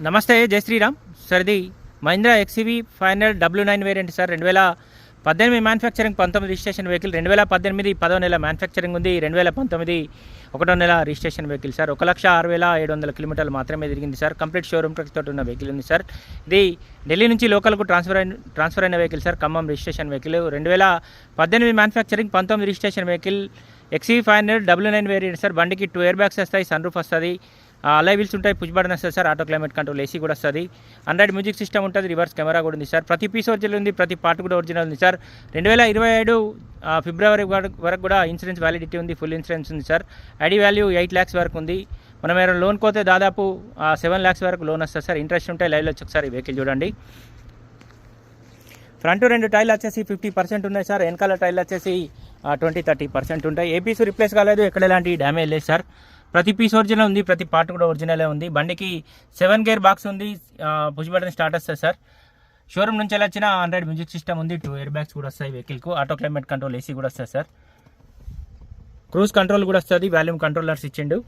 నమస్తే, జై శ్రీరామ్ సార్. ఇది Mahindra XUV 500 W9 variant sir. 2018 manufacturing, 19 registration vehicle. 2018 10వ నెల మ్యానుఫ్యాక్చరింగ్ ఉంది. 2019 1వ నెల రిజిస్ట్రేషన్ వెహికల్ సార్. 1,06,700 కిలోమీటర్లు మాత్రమే తిరిగింది సార్. కంప్లీట్ షోరూమ్ ట్రక్ తోటి ఉన్న వెహికల్ ఉంది సార్. ఇది ఢిల్లీ నుంచి లోకల్కు ట్రాన్స్ఫర్ అయిన vehicle sir. Khammam registration vehicle. 2018 manufacturing, 19 registration vehicle. XUV 500 W9 variant sir. బండికి 2 ఎయిర్ బ్యాగ్స్ వస్తాయి, సన్ రూఫ్ వస్తుంది, అలై వీల్స్ ఉంటాయి, పుష్ బటన్ వస్తుంది sir. Auto climate control, AC కూడా వస్తుంది. ఆండ్రాయిడ్ మ్యూజిక్ సిస్టమ్ ఉంటుంది, రివర్స్ కెమెరా కూడా ఉంది సార్. ప్రతి పీస్ ఒరిజినల్ ఉంది, ప్రతి పార్ట్ కూడా ఒరిజినల్ ఉంది సార్. 2027 ఫిబ్రవరి వరకు కూడా ఇన్సూరెన్స్ వ్యాలిడిటీ ఉంది, ఫుల్ ఇన్సూరెన్స్ ఉంది సార్. ఐడి వాల్యూ 8 lakhs వరకు ఉంది. మనం ఏమైనా లోన్ కోతే దాదాపు 7 lakhs వరకు లోన్ వస్తుంది సార్. ఇంట్రెస్ట్ ఉంటే లైవ్లో వచ్చి ఒకసారి వెహికల్ చూడండి. ఫ్రంట్ 2 టైర్లు వచ్చేసి 50% ఉన్నాయి సార్. వెనకాల టైర్లు వచ్చేసి 20-30% ఉంటాయి. ఏ పీస్ రిప్లేస్ కాలేదు, ఎక్కడ ఎలాంటి డ్యామేజ్ లేదు సార్. ప్రతి పీస్ ఒరిజినల్ ఉంది, ప్రతి పార్ట్ కూడా ఒరిజినలే ఉంది. బండికి 7 గేర్ బాక్స్ ఉంది, పుష్ బటన్ స్టార్ట్ వస్తుంది సార్. షోరూమ్ నుంచి వచ్చిన ఆండ్రాయిడ్ మ్యూజిక్ సిస్టమ్ ఉంది, 2 ఎయిర్ బ్యాగ్స్ కూడా వస్తాయి వెహికల్కు. ఆటో క్లైమేట్ కంట్రోల్, ఏసీ కూడా వస్తుంది సార్. క్రూజ్ కంట్రోల్ కూడా వస్తుంది, వాల్యూమ్ కంట్రోలర్స్ ఇచ్చిండు.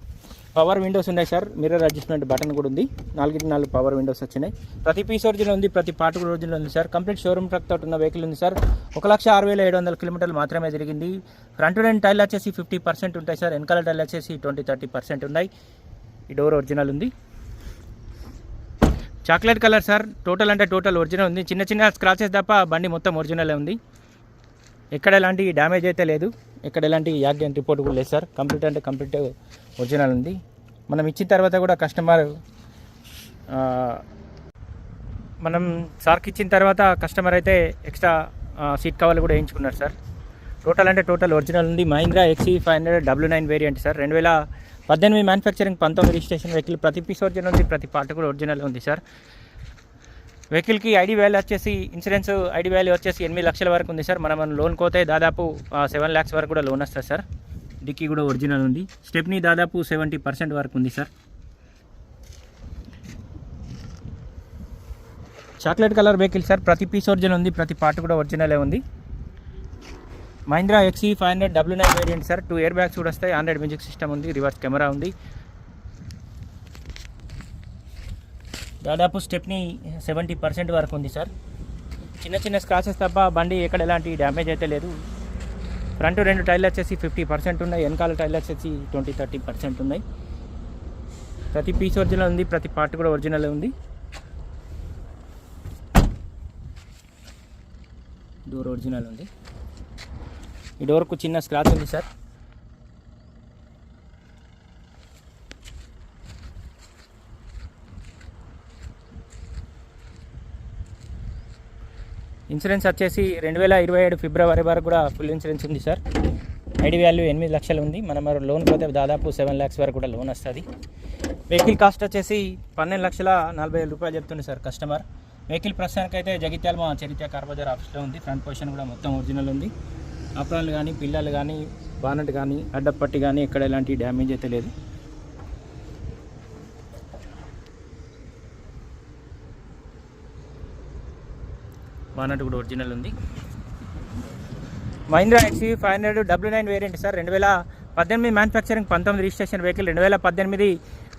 పవర్ విండోస్ ఉన్నాయి సార్. మిర్రర్ అడ్జస్ట్మెంట్ బటన్ కూడా ఉంది. 4 పవర్ విండోస్ వచ్చినాయి. ప్రతి పీస్ ఒరిజినల్ ఉంది, ప్రతి పార్ట్ కూడా ఒరిజినల్ ఉంది సార్. కంప్లీట్ షోరూమ్ ట్రక్ తోటి ఉన్న వెహికల్ ఉంది సార్. 1,06,700 కిలోమీటర్లు మాత్రమే తిరిగింది. ఫ్రంట్ 2 టైర్లు వచ్చేసి 50% ఉంటాయి సార్. వెనకాల టైర్లు వచ్చేసి 20-30% ఉన్నాయి. ఈ డోర్ ఒరిజినల్ ఉంది. Chocolate colour sir. టోటల్ అంటే టోటల్ ఒరిజినల్ ఉంది. చిన్న చిన్న స్క్రాచెస్ తప్ప బండి మొత్తం ఒరిజినలే ఉంది. ఎక్కడ ఎలాంటి డ్యామేజ్ అయితే లేదు, ఎక్కడ ఎలాంటి యాక్సిడెంట్ రిపోర్ట్ కూడా లేదు సార్. కంప్లీట్ అంటే కంప్లీట్ ఒరిజినల్ ఉంది. మనం ఇచ్చిన తర్వాత కూడా కస్టమర్ మనం సార్కి ఇచ్చిన తర్వాత కస్టమర్ అయితే ఎక్స్ట్రా సీట్ కవర్లు కూడా వేయించుకున్నారు సార్. టోటల్ అంటే టోటల్ ఒరిజినల్ ఉంది. Mahindra XUV 500 W9 variant sir. 2018 manufacturing, 19 registration vehicle. ప్రతి పీస్ ఒరిజినల్ ఉంది, ప్రతి పార్ట్ కూడా ఒరిజినల్ ఉంది సార్. వెహికల్కి ఐడి వాల్యూ వచ్చేసి, ఇన్సూరెన్స్ ఐడి వాల్యూ వచ్చేసి 8 లక్షల వరకు ఉంది సార్. మనం లోన్ కోతే దాదాపు 7 lakhs వరకు కూడా లోన్ వస్తుంది సార్. డిక్కీ కూడా ఒరిజినల్ ఉంది. స్టెప్నీ దాదాపు 70% వరకు ఉంది sir. Chocolate colour vehicle sir. ప్రతి పీస్ ఒరిజినల్ ఉంది, ప్రతి పార్ట్ కూడా ఒరిజినలే ఉంది. Mahindra XUV 500 W9 variant sir. 2 air bags కూడా వస్తాయి, ఆండ్రాయిడ్ మ్యూజిక్ సిస్టమ్ ఉంది, రివర్స్ కెమెరా ఉంది. దాదాపు స్టెప్నీ 70% వరకు ఉంది సార్. చిన్న చిన్న స్క్రాచెస్ తప్ప బండి ఎక్కడ ఎలాంటి డ్యామేజ్ అయితే లేదు. ఫ్రంట్ 2 టైర్లు వచ్చేసి 50% ఉన్నాయి, వెనకాల టైర్లు వచ్చేసి 20-30% ఉన్నాయి. ప్రతి పీస్ ఒరిజినల్ ఉంది, ప్రతి పార్ట్ కూడా ఒరిజినల్ ఉంది. డోర్ ఒరిజినల్ ఉంది. ఈ డోర్కు చిన్న స్క్రాచ్ ఉంది సార్. ఇన్సూరెన్స్ వచ్చేసి 2027 ఫిబ్రవరి వరకు కూడా ఫుల్ ఇన్సూరెన్స్ ఉంది సార్. ఐడి వాల్యూ 8 లక్షలు ఉంది. మనం లోన్ పోతే దాదాపు 7 lakhs వరకు కూడా లోన్ వస్తుంది. వెహికల్ కాస్ట్ వచ్చేసి 12,40,000 రూపాయలు చెప్తుంది సార్ కస్టమర్. వెహికల్ ప్రస్తుతానికైతే జగిత్యాల మా చరిత్ర కార్బజార్ ఆఫీస్లో ఉంది. ఫ్రంట్ పొజిషన్ కూడా మొత్తం ఒరిజినల్ ఉంది. అప్రాన్లు కానీ, పిల్లలు కానీ, బానట్ కానీ, అడ్డపట్టి కానీ ఎక్కడ ఎలాంటి డ్యామేజ్ అయితే లేదు. బానట్ కూడా ఒరిజినల్ ఉంది. Mahindra XUV 500 W9 variant sir. 2018 manufacturing, 19 registration vehicle. 2018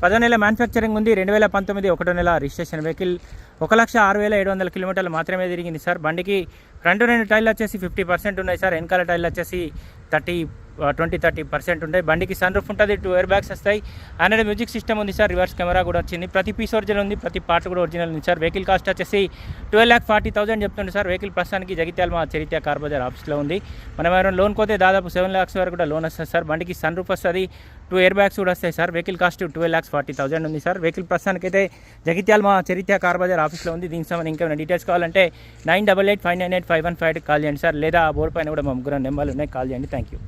10వ నెల మ్యానుఫ్యాక్చరింగ్ ఉంది. 2019 1వ నెల రిజిస్ట్రేషన్ వెహికల్. 1,06,700 కిలోమీటర్లు మాత్రమే తిరిగింది సార్. బండికి ఫ్రంట్ 2 టైర్లు వచ్చేసి 50% ఉన్నాయి సార్. వెనకాల టైర్లు వచ్చేసి 20-30% ఉంటాయి. బండికి సన్ రూఫ్ ఉంటుంది, 2 ఎయిర్ బ్యాగ్స్ వస్తాయి, ఆండ్రాయిడ్ మ్యూజిక్ సిస్టమ్ ఉంది సార్, రివర్స్ కెమెరా కూడా వచ్చింది. ప్రతి పీస్ ఒరిజినల్ ఉంది, ప్రతి పార్ట్ కూడా ఒరిజినల్ ఉంది సార్. వెహికల్ కాస్ట్ వచ్చేసి 12,40,000 చెప్తుంది సార్. వెహికల్ ప్రస్తుతానికి జగిత్యాల మా చరిత్ర కార్బజార్ ఆఫీస్లో ఉంది. మనం ఎవరైనా లోన్ కోతే దాదాపు 7 lakhs వరకు కూడా లోన్ వస్తుంది సార్. బండికి సన్ రూఫ్ వస్తుంది, 2 ఎయిర్ బ్యాగ్స్ కూడా వస్తాయి సార్. వెహికల్ కాస్ట్ 12,40,000 ఉంది సార్. వెహికల్ ప్రస్తుతానికి అయితే జగిత్యాల మా చరిత్ర కార్బజార్ ఆఫీస్లో ఉంది. దీనికి సంబంధించి ఇంకేమైనా డీటెయిల్స్ కావాలంటే 9885985158 కాల్ చేయండి సార్. లేదా బోర్డు పైన కూడా మా ముగ్గురు నెంబర్లు ఉన్నాయి, కాల్ చేయండి. Thank you.